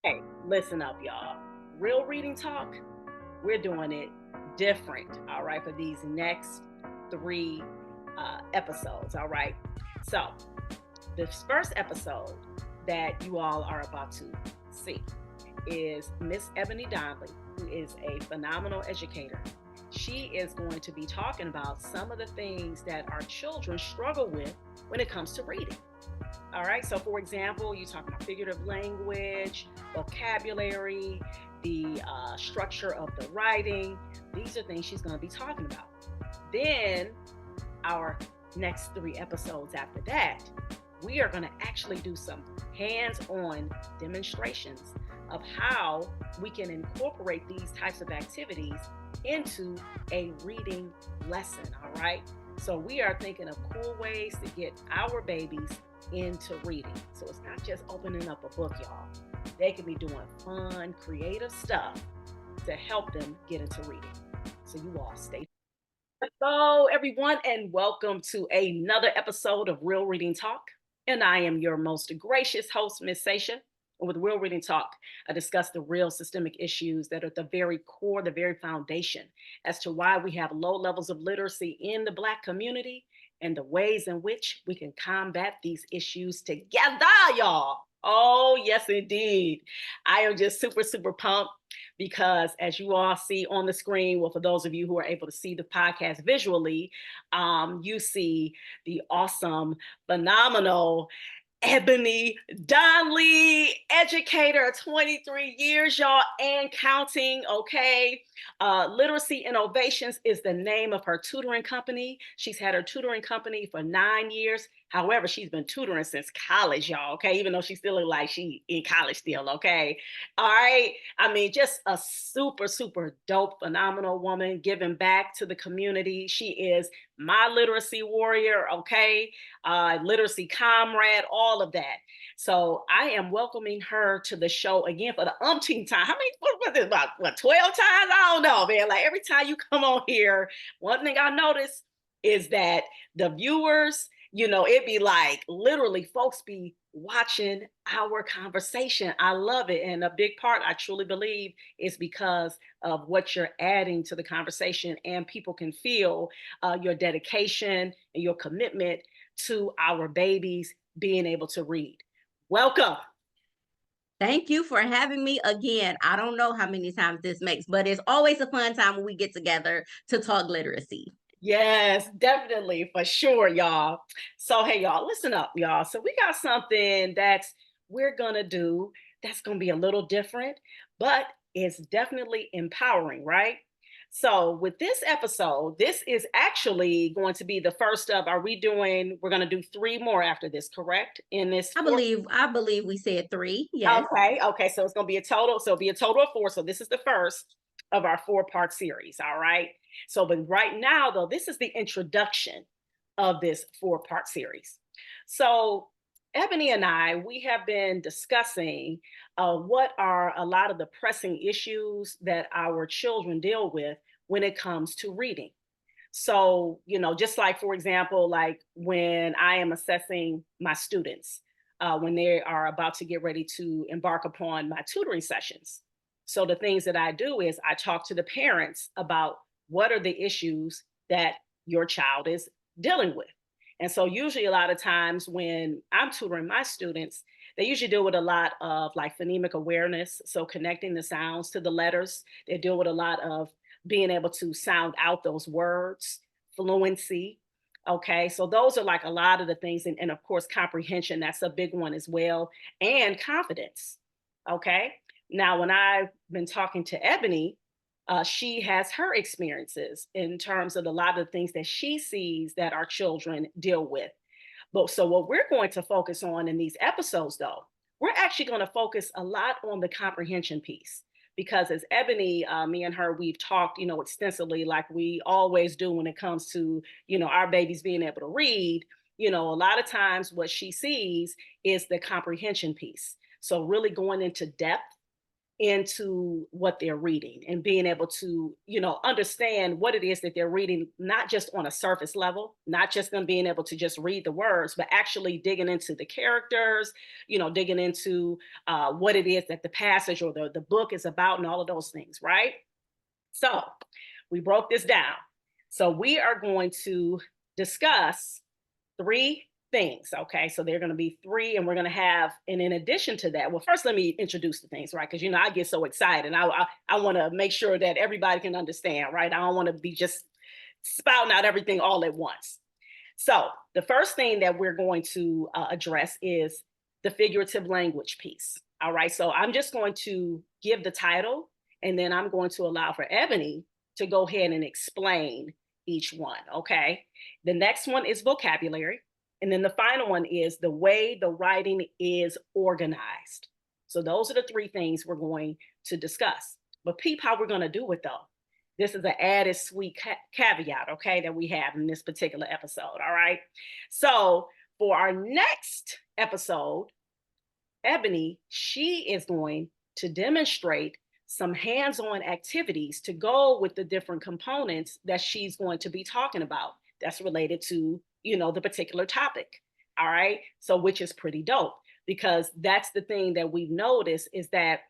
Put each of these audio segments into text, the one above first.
Hey, listen up, y'all. Real reading talk, we're doing it different, all right, for these next three episodes, all right? So, this first episode that you all are about to see is Miss Ebony Donley, who is a phenomenal educator. She is going to be talking about some of the things that our children struggle with when it comes to reading. All right. So, for example, you talk about figurative language, vocabulary, the structure of the writing. These are things she's going to be talking about. Then, our next three episodes after that, we are going to actually do some hands on demonstrations of how we can incorporate these types of activities into a reading lesson. All right. So, we are thinking of cool ways to get our babies into reading. So it's not just opening up a book, y'all. They can be doing fun, creative stuff to help them get into reading. So you all stay. Hello, everyone, and welcome to another episode of Real Reading Talk. And I am your most gracious host, Miss Sasha. And with Real Reading Talk, I discuss the real systemic issues that are at the very core, the very foundation as to why we have low levels of literacy in the Black community and the ways in which we can combat these issues together, y'all. Oh, yes, indeed. I am just super, super pumped because as you all see on the screen, well, for those of you who are able to see the podcast visually, you see the awesome, phenomenal Ebony Donley, educator, 23 years, y'all, and counting. Okay. Literacy Innovations is the name of her tutoring company. She's had her tutoring company for 9 years. However, she's been tutoring since college, y'all. Okay. Even though she still look like she in college still. Okay. All right. I mean, just a super, super dope, phenomenal woman giving back to the community. She is my literacy warrior. Okay. Literacy comrade, all of that. So I am welcoming her to the show again for the umpteenth time. How many, what was it, about, what, 12 times? I don't know, man. Like every time you come on here, one thing I notice is that the viewers, it'd be like literally folks be watching our conversation. I love it. And a big part, I truly believe, is because of what you're adding to the conversation, and people can feel your dedication and your commitment to our babies being able to read. Welcome. Thank you for having me again. I don't know how many times this makes, but it's always a fun time when we get together to talk literacy. Yes, definitely, for sure, y'all. So, hey, y'all, listen up, y'all. So, we got something that's we're gonna do that's gonna be a little different, but it's definitely empowering, right? So, with this episode, this is actually going to be the first of, are we doing, we're gonna do three more after this, correct? In this I fourth. believe I believe we said three. Yes. Okay. So it's gonna be a total. So it'll be a total of four. So this is the first of our four-part series. All right. So, but right now, though, this is the introduction of this four-part series. So Ebony and I, we have been discussing what are a lot of the pressing issues that our children deal with when it comes to reading. So, just like, for example, like when I am assessing my students, when they are about to get ready to embark upon my tutoring sessions. So, the things that I do is I talk to the parents about what are the issues that your child is dealing with. And so, usually, a lot of times when I'm tutoring my students, they usually deal with a lot of like phonemic awareness. So, connecting the sounds to the letters, they deal with a lot of being able to sound out those words, fluency. Okay, so those are like a lot of the things, and of course, comprehension, that's a big one as well, and confidence. Okay, now when I've been talking to Ebony, she has her experiences in terms of a lot of the things that she sees that our children deal with. But so, what we're going to focus on in these episodes, though, we're actually going to focus a lot on the comprehension piece. Because as Ebony, me and her, we've talked, extensively, like we always do when it comes to, our babies being able to read. A lot of times what she sees is the comprehension piece. So really going into depth into what they're reading and being able to, understand what it is that they're reading, not just on a surface level, not just them being able to just read the words, but actually digging into the characters, digging into what it is that the passage or the book is about and all of those things, right? So we broke this down. So we are going to discuss 3 things. Okay. So they're going to be 3, and we're going to have, and in addition to that, well, first let me introduce the things, right? Because I get so excited. I want to make sure that everybody can understand, right? I don't want to be just spouting out everything all at once. So the first thing that we're going to address is the figurative language piece. All right. So I'm just going to give the title, and then I'm going to allow for Ebony to go ahead and explain each one. Okay. The next one is vocabulary. And then the final one is the way the writing is organized. So those are the 3 things we're going to discuss. But peep how we're going to do it though. This is an added sweet caveat, okay, that we have in this particular episode. All right. So for our next episode, Ebony, she is going to demonstrate some hands-on activities to go with the different components that she's going to be talking about that's related to, the particular topic. All right. So, which is pretty dope, because that's the thing that we've noticed is that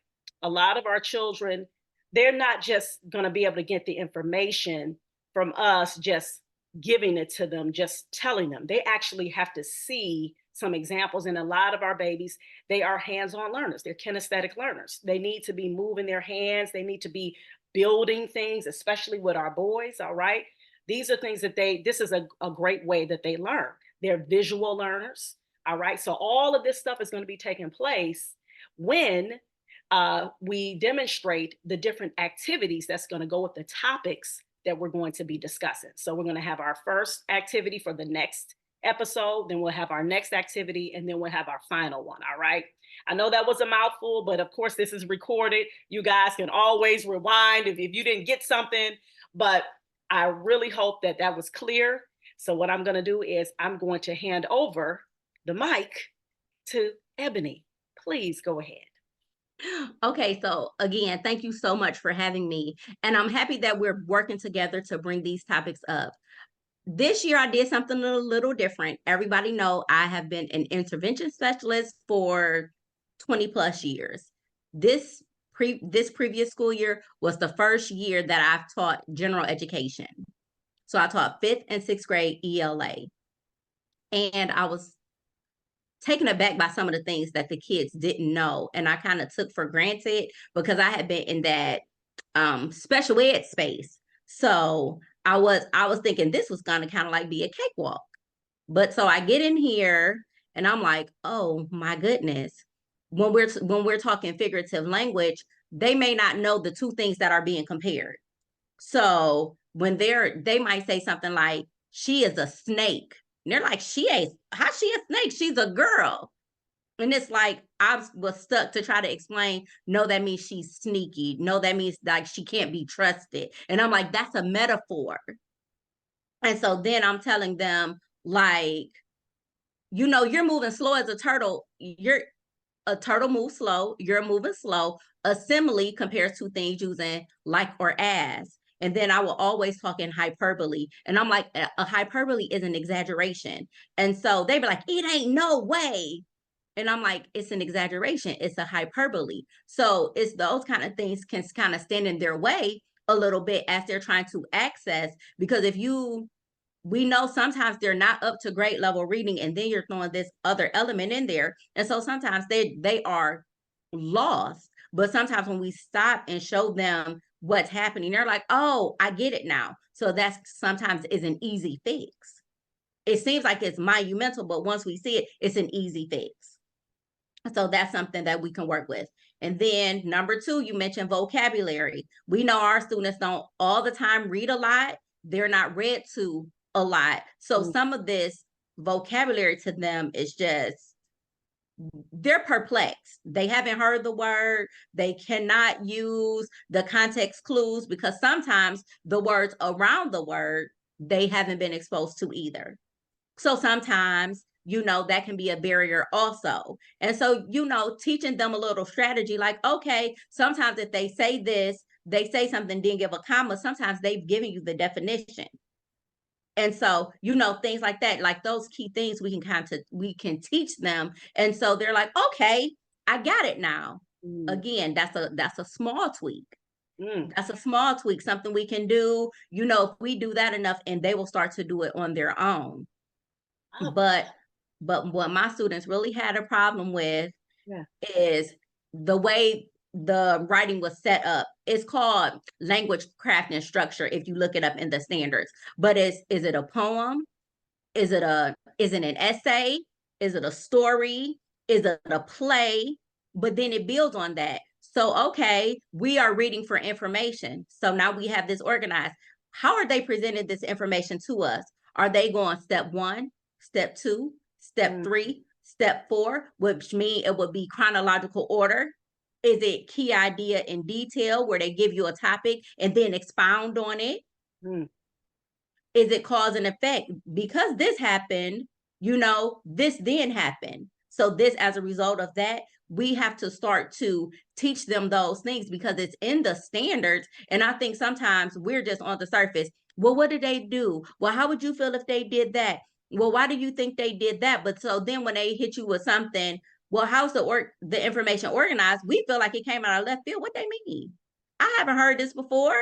a lot of our children, they're not just going to be able to get the information from us, just giving it to them, just telling them. They actually have to see some examples. And a lot of our babies, they are hands-on learners. They're kinesthetic learners. They need to be moving their hands. They need to be building things, especially with our boys. All right. These are things that this is a great way that they learn. They're visual learners. All right. So all of this stuff is going to be taking place when we demonstrate the different activities that's going to go with the topics that we're going to be discussing. So we're going to have our first activity for the next episode, then we'll have our next activity, and then we'll have our final one. All right. I know that was a mouthful, but of course this is recorded. You guys can always rewind if you didn't get something, but I really hope that that was clear. So what I'm going to do is I'm going to hand over the mic to Ebony. Please go ahead. Okay, so again, thank you so much for having me. And I'm happy that we're working together to bring these topics up. This year I did something a little different. Everybody know I have been an intervention specialist for 20 plus years. This previous school year was the first year that I've taught general education. So I taught 5th and 6th grade ELA. And I was taken aback by some of the things that the kids didn't know. And I kind of took for granted because I had been in that special ed space. So I was thinking this was going to kind of like be a cakewalk. But so I get in here and I'm like, oh my goodness. When we're talking figurative language, they may not know the 2 things that are being compared. So when they might say something like, she is a snake. And they're like, how's she a snake? She's a girl. And it's like, I was stuck to try to explain, no, that means she's sneaky. No, that means like she can't be trusted. And I'm like, that's a metaphor. And so then I'm telling them like, you're moving slow as a turtle. A turtle moves slow. You're moving slow. A simile compares 2 things using like or as. And then I will always talk in hyperbole. And I'm like, a hyperbole is an exaggeration. And so they be like, it ain't no way. And I'm like, it's an exaggeration. It's a hyperbole. So it's those kind of things can kind of stand in their way a little bit as they're trying to access. Because we know sometimes they're not up to grade level reading, and then you're throwing this other element in there. And so sometimes they are lost. But sometimes when we stop and show them what's happening, they're like, oh, I get it now. So that's sometimes is an easy fix. It seems like it's monumental, but once we see it, it's an easy fix. So that's something that we can work with. And then number 2, you mentioned vocabulary. We know our students don't all the time read a lot. They're not read to a lot. So some of this vocabulary to them is just, they're perplexed. They haven't heard the word. They cannot use the context clues because sometimes the words around the word, they haven't been exposed to either. So sometimes that can be a barrier also. And so, teaching them a little strategy, like, okay, sometimes if they say this, they say something, then give a comma, sometimes they've given you the definition. And so, things like that, like those key things we can teach them. And so they're like, okay, I got it now. Again, that's a small tweak. That's a small tweak, something we can do, if we do that enough, and they will start to do it on their own. But what my students really had a problem with is the way the writing was set up. It's called language craft and structure if you look it up in the standards. But is it a poem? Is it an essay? Is it a story? Is it a play? But then it builds on that. So, okay, we are reading for information. So now we have this organized. How are they presenting this information to us? Are they going step 1, step 2, step 3, step 4, which means it would be chronological order? Is it key idea in detail where they give you a topic and then expound on it? Is it cause and effect? Because this happened, this then happened. So this, as a result of that, we have to start to teach them those things because it's in the standards. And I think sometimes we're just on the surface. Well, what did they do? Well, how would you feel if they did that? Well, why do you think they did that? But so then when they hit you with something, well, how's the information organized? We feel like it came out of left field. What they mean? I haven't heard this before.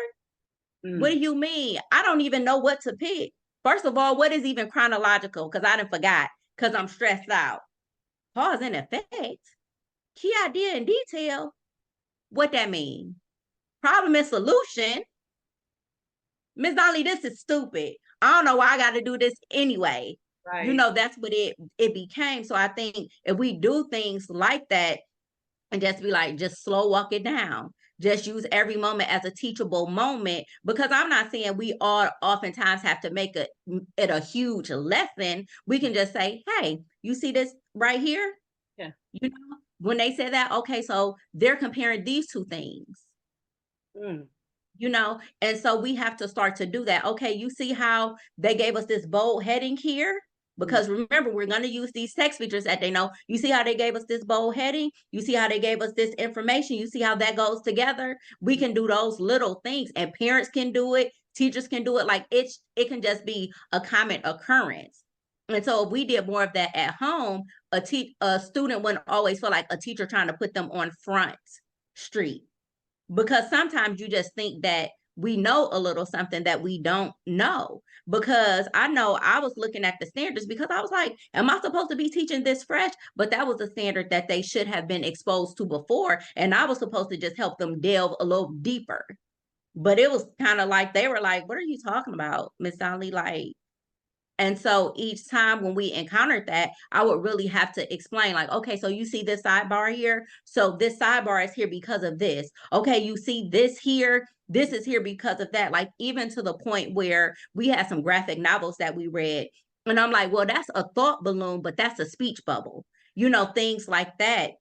What do you mean? I don't even know what to pick. First of all, what is even chronological? Because I done forgot because I'm stressed out. Cause and effect. Key idea and detail. What that mean? Problem and solution. Ms. Donley, this is stupid. I don't know why I got to do this anyway. Right. That's what it became. So I think if we do things like that and just be like, just slow walk it down. Just use every moment as a teachable moment, because I'm not saying we all oftentimes have to make it a huge lesson. We can just say, hey, you see this right here? Yeah. When they say that, okay, so they're comparing these two things. And so we have to start to do that. Okay, you see how they gave us this bold heading here? Because remember, we're going to use these text features that they know. You see how they gave us this bold heading? You see how they gave us this information? You see how that goes together? We can do those little things, and parents can do it. Teachers can do it. Like it can just be a common occurrence. And so if we did more of that at home, a student wouldn't always feel like a teacher trying to put them on Front Street. Because sometimes you just think that we know a little something that we don't know. Because I know I was looking at the standards because I was like, am I supposed to be teaching this fresh? But that was a standard that they should have been exposed to before. And I was supposed to just help them delve a little deeper. But it was kind of like, they were like, what are you talking about, Miss Donley? Like, and so each time when we encountered that, I would really have to explain, like, okay, so you see this sidebar here? So this sidebar is here because of this. Okay, you see this here? This is here because of that. Like, even to the point where we had some graphic novels that we read. And I'm like, well, that's a thought balloon, but that's a speech bubble. Things like that.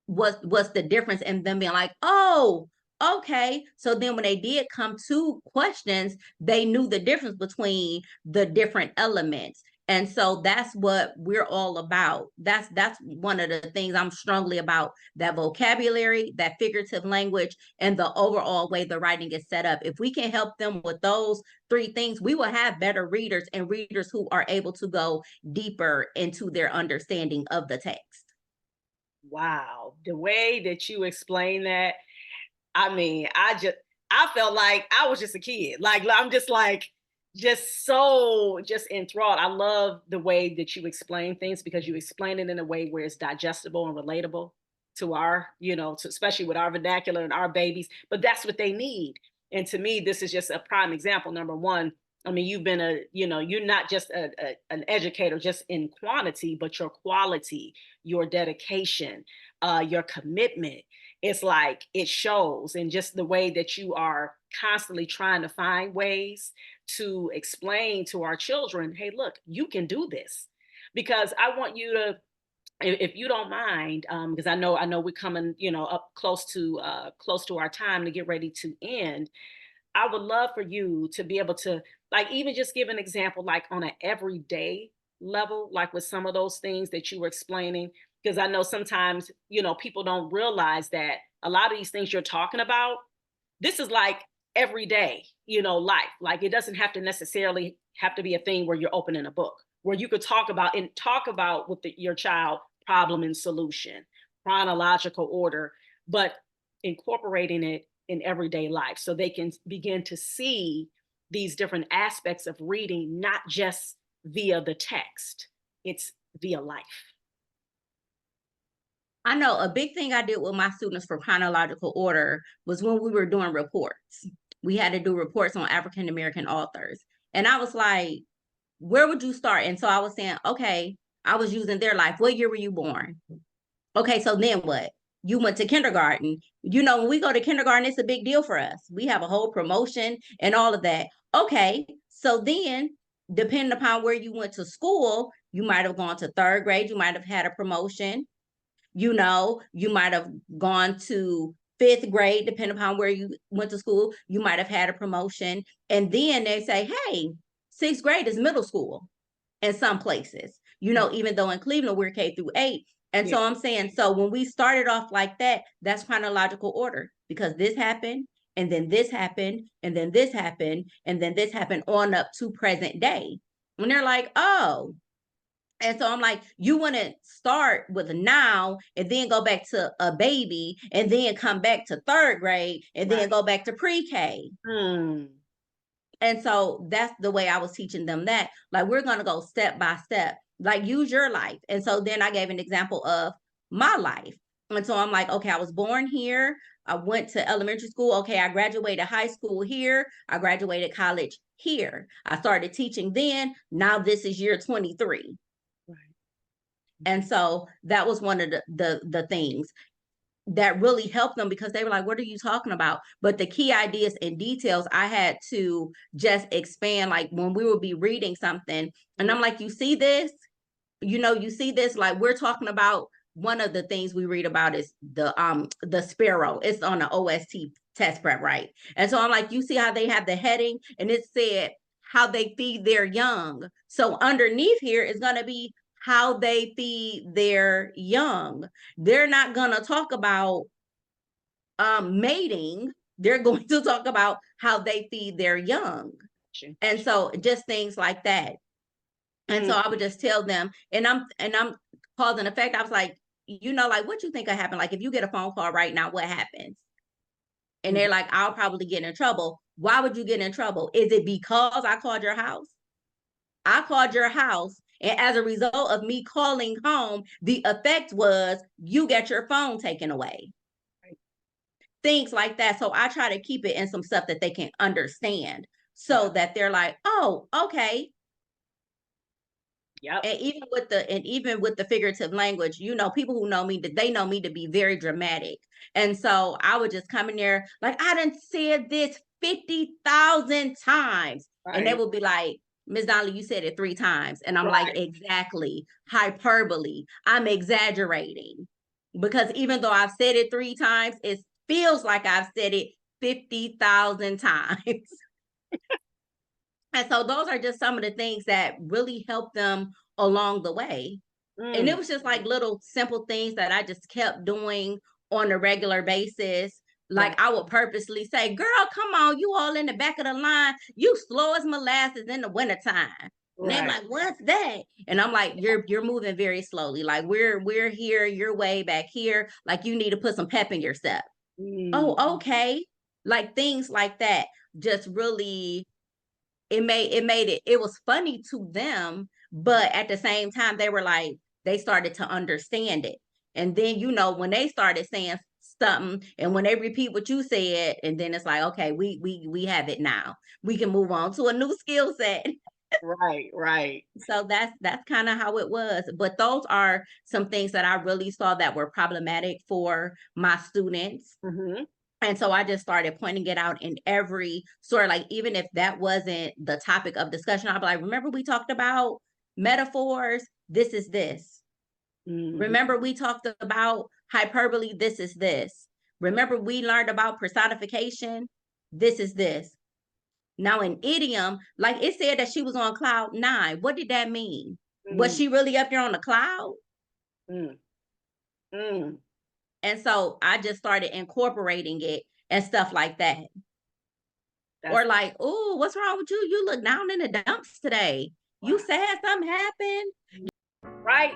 What's the difference in them being like, oh, okay. So then when they did come to questions, they knew the difference between the different elements. And so that's what we're all about. That's one of the things I'm strongly about, that vocabulary, that figurative language, and the overall way the writing is set up. If we can help them with those 3 things, we will have better readers, and readers who are able to go deeper into their understanding of the text. Wow, the way that you explain that, I mean, I felt like I was just a kid. Like, I'm just like, so enthralled. I love the way that you explain things, because you explain it in a way where it's digestible and relatable to our, especially with our vernacular and our babies, but that's what they need. And to me, this is just a prime example. Number one, I mean, you've been you're not just an educator just in quantity, but your quality, your dedication, your commitment. It's like it shows in just the way that you are constantly trying to find ways to explain to our children, hey, look, you can do this. Because I want you to, if you don't mind, because I know we're coming, up close to our time to get ready to end. I would love for you to be able to, like, even just give an example, like on an everyday level, like with some of those things that you were explaining? Because I know sometimes, people don't realize that a lot of these things you're talking about, this is like everyday, life. Like it doesn't have to necessarily have to be a thing where you're opening a book, where you could talk about with your child problem and solution, chronological order, but incorporating it in everyday life so they can begin to see these different aspects of reading, not just via the text, it's via life. I know a big thing I did with my students for chronological order was when we were doing reports. We had to do reports on African American authors. And I was like, where would you start? And so I was saying, okay, I was using their life. What year were you born? Okay, so then what? You went to kindergarten. When we go to kindergarten, it's a big deal for us. We have a whole promotion and all of that. Okay, so then depending upon where you went to school, you might have gone to third grade, you might have had a promotion. You might have gone to fifth grade, depending upon where you went to school, you might have had a promotion. And then they say, hey, sixth grade is middle school in some places, even though in Cleveland we're K-8. And so I'm saying, so when we started off like that, that's chronological order, because this happened, and then this happened, and then this happened, and then this happened on up to present day. And they're like, oh. And so I'm like, you wouldn't start with a now and then go back to a baby and then come back to third grade and then go back to pre-K. And so that's the way I was teaching them that. Like, we're going to go step by step, like use your life. And so then I gave an example of my life. And so I'm like, okay, I was born here. I went to elementary school. Okay, I graduated high school here. I graduated college here. I started teaching then. Now this is year 23. And so that was one of the things that really helped them, because they were like, what are you talking about? But the key ideas and details, I had to just expand, like when we would be reading something and I'm like, you see this, like we're talking about, one of the things we read about is the sparrow. It's on the OST test prep, right? And so I'm like, you see how they have the heading and it said how they feed their young. So underneath here is going to be how they feed their young. They're not going to talk about mating. They're going to talk about how they feed their young. And so just things like that. And so I would just tell them, and I'm cause and effect. I was like, like, what you think will happen? Like, if you get a phone call right now, what happens? And they're like, I'll probably get in trouble. Why would you get in trouble? Is it because I called your house? I called your house, and as a result of me calling home, the effect was you get your phone taken away. Right. Things like that. So I try to keep it in some stuff that they can understand, so that they're like, oh, okay. Yep. And even with the figurative language, people who know me, they know me to be very dramatic. And so I would just come in there like, I done said this 50,000 times. Right. And they would be like, Ms. Donley, you said it 3 times. And I'm like, exactly. Hyperbole. I'm exaggerating. Because even though I've said it 3 times, it feels like I've said it 50,000 times. And so those are just some of the things that really help them along the way. And it was just like little simple things that I just kept doing on a regular basis. Like, I would purposely say, girl, come on, you all in the back of the line. You slow as molasses in the wintertime. And they're like, what's that? And I'm like, you're moving very slowly. Like, we're here, you're way back here. Like, you need to put some pep in your step. Oh, okay. Like, things like that just really, it was funny to them, but at the same time, they were like, they started to understand it. And then, when they started saying something, and when they repeat what you said, and then it's like, okay, we have it now. We can move on to a new skill set. Right. So that's kind of how it was. But those are some things that I really saw that were problematic for my students. Mm-hmm. And so I just started pointing it out in every sort, like, even if that wasn't the topic of discussion, I'll be like, remember we talked about metaphors? This is this. Mm-hmm. Remember we talked about hyperbole? This is this. Remember we learned about personification? This is this. Now in idiom, like it said that she was on cloud 9. What did that mean? Mm-hmm. Was she really up there on the cloud? Mm. Mm. And so I just started incorporating it and stuff like that. Or That's like, "Oh, what's wrong with you? You look down in the dumps today. You wow. sad something happened?" Right.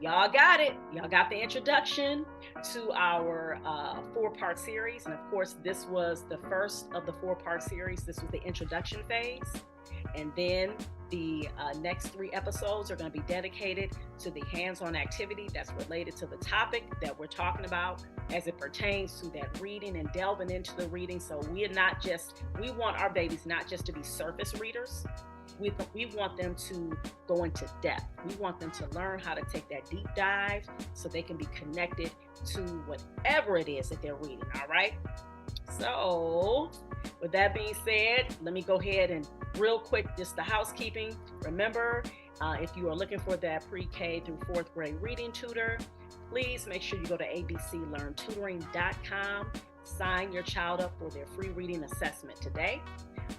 Y'all got it. Y'all got the introduction to our 4-part series. And of course, this was the first of the 4-part series. This was the introduction phase. And then the next 3 episodes are going to be dedicated to the hands-on activity that's related to the topic that we're talking about as it pertains to that reading and delving into the reading. So we want our babies not just to be surface readers. We want them to go into depth. We want them to learn how to take that deep dive so they can be connected to whatever it is that they're reading. All right. So with that being said, let me go ahead and real quick, just the housekeeping. Remember, if you are looking for that pre-K through 4th grade reading tutor, please make sure you go to abclearntutoring.com. Sign your child up for their free reading assessment today.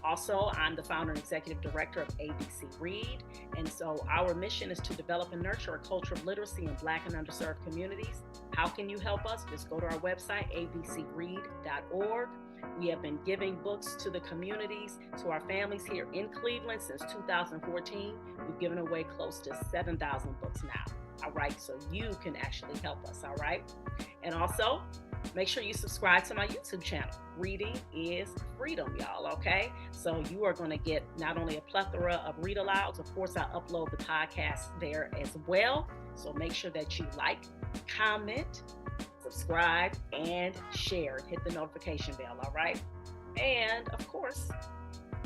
Also, I'm the founder and executive director of ABC Read. And so our mission is to develop and nurture a culture of literacy in Black and underserved communities. How can you help us? Just go to our website, abcread.org. We have been giving books to the communities, to our families here in Cleveland since 2014. We've given away close to 7,000 books now. All right, so you can actually help us. All right. And also, make sure you subscribe to my YouTube channel. Reading is freedom, y'all, okay? So you are going to get not only a plethora of read alouds, of course, I upload the podcast there as well. So make sure that you like, comment, subscribe, and share. Hit the notification bell, all right? And, of course,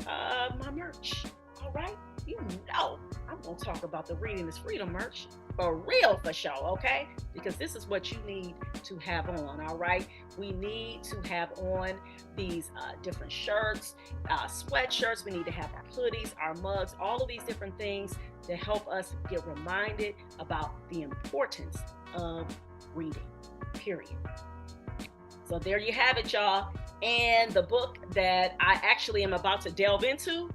my merch, all right? You know I'm going to talk about the Reading is Freedom merch. For real, for sure, okay? Because this is what you need to have on, all right? We need to have on these different shirts, sweatshirts. We need to have our hoodies, our mugs, all of these different things to help us get reminded about the importance of reading, period. So there you have it, y'all. And the book that I actually am about to delve into,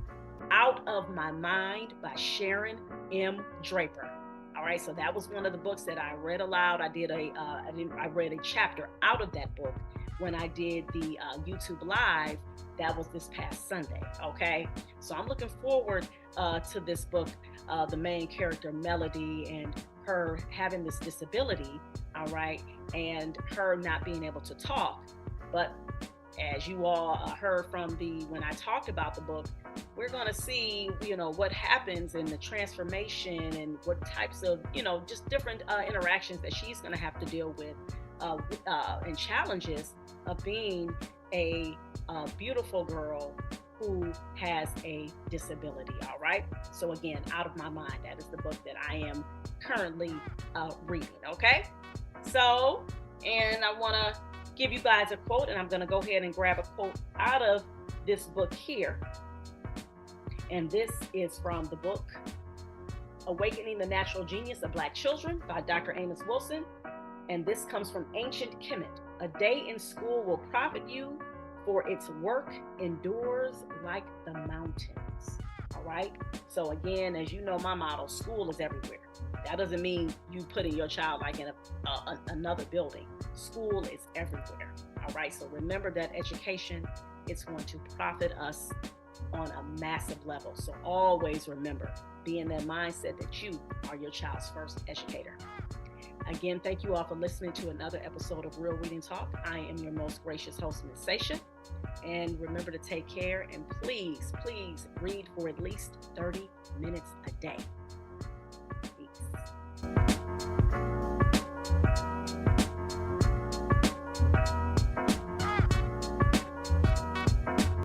Out of My Mind by Sharon M. Draper. All right, so that was one of the books that I read aloud. I read a chapter out of that book when I did the YouTube Live. That was this past Sunday, okay? So I'm looking forward to this book, the main character, Melody, and her having this disability, all right, and her not being able to talk. But as you all heard from when I talked about the book, we're going to see, what happens in the transformation and what types of, just different interactions that she's going to have to deal with and challenges of being a beautiful girl who has a disability. All right. So again, Out of My Mind, that is the book that I am currently reading. Okay. So, and I want to give you guys a quote, and I'm going to go ahead and grab a quote out of this book here. And this is from the book Awakening the Natural Genius of Black Children by Dr. Amos Wilson. And this comes from Ancient Kemet. A day in school will profit you, for its work endures like the mountains. All right. So again, as you know, my motto, school is everywhere. That doesn't mean you putting your child like in another building. School is everywhere. All right. So remember that education is going to profit us on a massive level. So always remember, be in that mindset that you are your child's first educator. Again, thank you all for listening to another episode of Real Reading Talk. I am your most gracious host, Ms. Sasha. And remember to take care, and please, please read for at least 30 minutes a day.